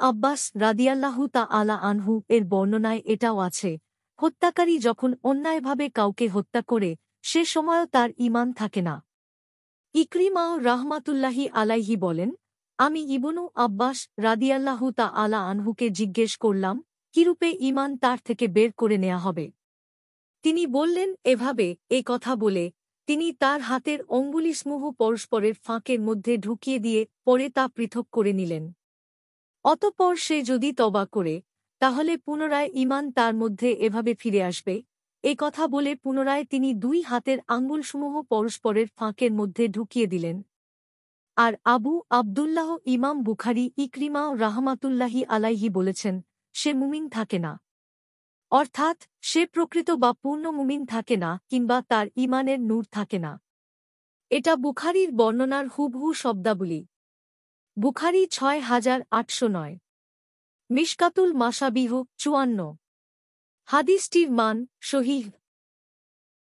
আব্বাস রাদিয়াল্লাহু তাআলা আনহু এর বর্ণনায় এটাও আছে, হত্যাকারী যখন অন্যায়ভাবে কাউকে হত্যা করে সে সময়ও তার ঈমান থাকে না। ইকরিমা রাহমাতুল্লাহি আলাইহি বলেন, আমি ইবনু আব্বাস রাদিয়াল্লাহু তাআলা আনহুকে জিজ্ঞেস করলাম, কিরূপে ঈমান তার থেকে বের করে নেয়া হবে? তিনি বললেন, এভাবে, এ কথা বলে তিনি তার হাতের অঙ্গুলিসমূহ পরস্পরের ফাঁকের মধ্যে ঢুকিয়ে দিয়ে পরে তা পৃথক করে নিলেন। অতঃপর সে যদি তওবা করে, তাহলে পুনরায় ঈমান তার মধ্যে এভাবে ফিরে আসবে। এ কথা বলে পুনরায় তিনি দুই হাতের আঙ্গুলসমূহ পরস্পরের ফাঁকের মধ্যে ঢুকিয়ে দিলেন। আর আবু আবদুল্লাহ ইমাম বুখারী ইকরিমা রাহমাতুল্লাহি আলাইহি বলেছেন, সে মুমিন থাকে না। অর্থাৎ সে প্রকৃত বা পূর্ণ মুমিন থাকে না কিংবা তার ঈমানের নূর থাকে না। এটা বুখারীর বর্ণনার হুবহু শব্দাবলী। বুখারী ৬৮০৯। মিশকাতুল মাশাবিহ ৫৪। হাদিসটির মান সহিহ।